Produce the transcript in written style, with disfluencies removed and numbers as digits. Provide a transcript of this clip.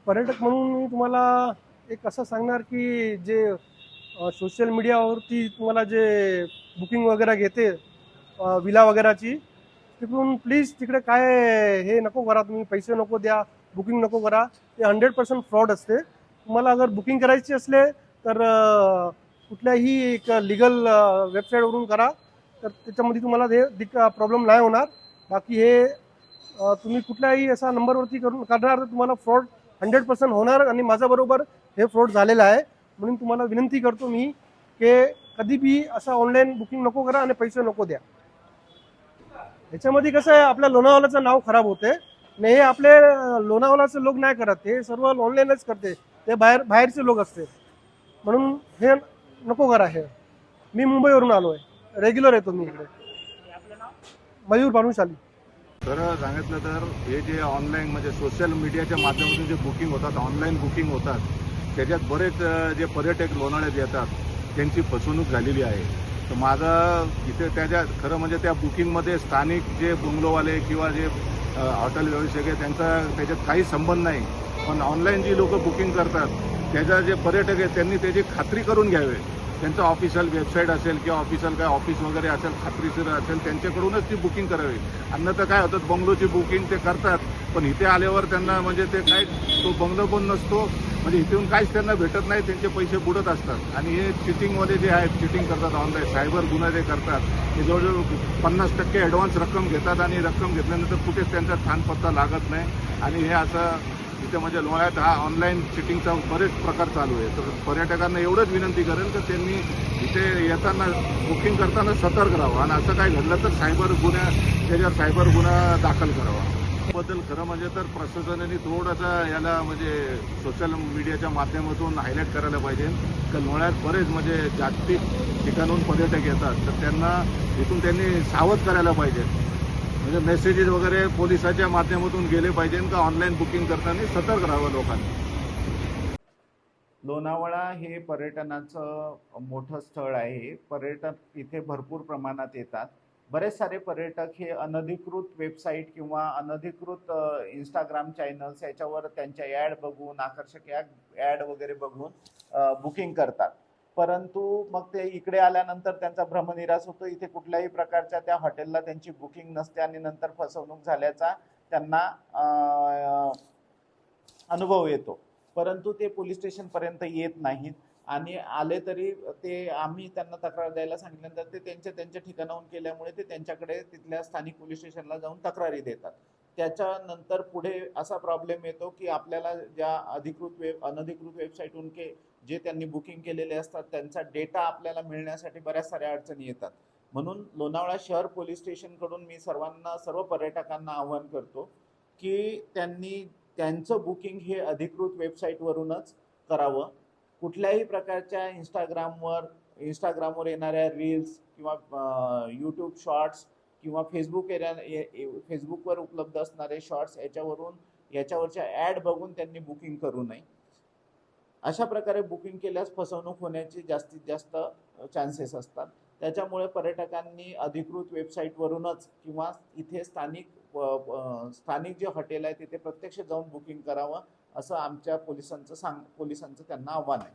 पर्यटक म्हणून मी तुम्हाला एक असं सांगणार की जे सोशल मीडियावरती तुम्हाला जे बुकिंग वगैरे घेते विला वगैरेची, तिकडून प्लीज तिकडे काय हे नको करा, तुम्ही पैसे नको द्या, बुकिंग नको करा. ते 100% फ्रॉड असते. तुम्हाला अगर बुकिंग करायची असले तर कुठल्याही एक लिगल वेबसाईटवरून करा, तर त्याच्यामध्ये तुम्हाला हे प्रॉब्लेम नाही होणार. बाकी हे तुम्ही कुठल्याही असा नंबरवरती करून करणार तर तुम्हाला फ्रॉड 100% होणार. आणि माझ्याबरोबर हे फ्रॉड झालेलं आहे, म्हणून तुम्हाला विनंती करतो मी की कधी बी असं ऑनलाईन बुकिंग नको करा आणि पैसे नको द्या. ह्याच्यामध्ये कसं आहे, आपल्या लोणावळ्याचं नाव खराब होते. आणि हे आपले लोणावळ्याचे लोक नाही करत, ते सर्व ऑनलाईनच करते, ते बाहेरचे लोक असते. म्हणून हे नको करा. हे मी मुंबईवरून आलो आहे, रेग्युलर येतो मी इकडे. मयूर भानुशाली. खरं सांगितलं तर हे जे ऑनलाईन म्हणजे सोशल मीडियाच्या माध्यमातून जे बुकिंग होतात, ऑनलाईन बुकिंग होतात, त्याच्यात बरेच जे पर्यटक लोणावळ्यात येतात त्यांची फसवणूक झालेली आहे. तर माझं इथे खरं म्हणजे त्या बुकिंगमध्ये स्थानिक जे बंगलोवाले किंवा जे हॉटेल व्यावसायिक आहे त्याच्यात काही संबंध नाही. पण ऑनलाईन जी लोक बुकिंग करतात त्याच्या जे पर्यटक आहेत त्यांनी त्याची खात्री करून घ्यावे. त्यांचं ऑफिशियल वेबसाईट असेल किंवा ऑफिशियल काय ऑफिस वगैरे असेल, खात्रीशीर असेल, त्यांच्याकडूनच ती बुकिंग करावी. अन्यथा काय होतं, बंगलोची बुकिंग ते करतात पण इथे आल्यावर त्यांना म्हणजे ते काय तो बंगलो पण नसतो, म्हणजे इथून काहीच त्यांना भेटत नाही, त्यांचे पैसे बुडत असतात. आणि हे चिटिंगवाले जे आहेत, चिटिंग करतात ऑनलाईन, सायबर गुन्हा जे करतात, ते जवळजवळ 50% ॲडव्हान्स रक्कम घेतात आणि रक्कम घेतल्यानंतर कुठेच त्यांचा थानपत्ता लागत नाही. आणि हे असं इथे म्हणजे लोणावळ्यात हा ऑनलाईन चिटिंगचा बरेच प्रकार चालू आहे. तर पर्यटकांना एवढंच विनंती करेल की त्यांनी इथे येताना बुकिंग करताना सतर्क राहावं आणि असं काय घडलं तर त्याच्यावर सायबर गुन्हा दाखल करावा. बद्दल खरं म्हणजे तर प्रशासनाने थोडंसं याला म्हणजे सोशल मीडियाच्या माध्यमातून हायलाईट करायला पाहिजे की लोणावळ्यात बरेच म्हणजे जागतिक ठिकाणून पर्यटक येतात, तर त्यांना इथून त्यांनी सावध करायला पाहिजे. म्हणजे मेसेजेस वगैरे पोलिसाच्या माध्यमातून गेले पाहिजे का ऑनलाईन बुकिंग करताना सतर्क राहावं लोकांनी. लोणावळा हे पर्यटनाचं मोठं स्थळ आहे. पर्यटक इथे भरपूर प्रमाणात येतात. बरेच सारे पर्यटक हे अनधिकृत वेबसाईट किंवा अनधिकृत इंस्टाग्राम चॅनल्स याच्यावर त्यांच्या ॲड बघून, आकर्षक ॲड वगैरे बघून बुकिंग करतात. परंतु मग ते इकडे आल्यानंतर त्यांचा भ्रमनिरास होतो. इथे कुठल्याही प्रकारच्या त्या हॉटेलला त्यांची बुकिंग नसते आणि नंतर फसवणूक झाल्याचा त्यांना अनुभव येतो. परंतु ते पोलीस स्टेशनपर्यंत येत नाहीत आणि आले तरी ते आम्ही त्यांना तक्रार द्यायला सांगितल्यानंतर ते त्यांच्या ठिकाणाहून केल्यामुळे ते त्यांच्याकडे तिथल्या स्थानिक पोलीस स्टेशनला जाऊन तक्रारी देतात. त्याच्यानंतर पुढे असा प्रॉब्लेम येतो की आपल्याला ज्या अनधिकृत वेबसाईटहून जे त्यांनी बुकिंग केलेले असतात त्यांचा डेटा आपल्याला मिळण्यासाठी बऱ्याच साऱ्या अडचणी येतात. म्हणून लोणावळा शहर पोलीस स्टेशनकडून मी सर्व पर्यटकांना आवाहन करतो की त्यांनी त्यांचं बुकिंग हे अधिकृत वेबसाईटवरूनच करावं. कुठल्याही प्रकारच्या इंस्टाग्रामवर येणाऱ्या रील्स किंवा यूट्यूब शॉर्ट्स किंवा फेसबुकवर उपलब्ध असणारे शॉर्ट्स याच्यावरच्या ॲड बघून त्यांनी बुकिंग करू नये. अशा प्रकारे बुकिंग केल्यास फसवणूक होण्याचे जास्तीत जास्त चान्सेस असतात. त्याच्यामुळे पर्यटकांनी अधिकृत वेबसाईटवरूनच किंवा इथे स्थानिक जे हॉटेल आहे तिथे प्रत्यक्ष जाऊन बुकिंग करावं, असं आमच्या पोलिसांचं त्यांना आव्हान आहे.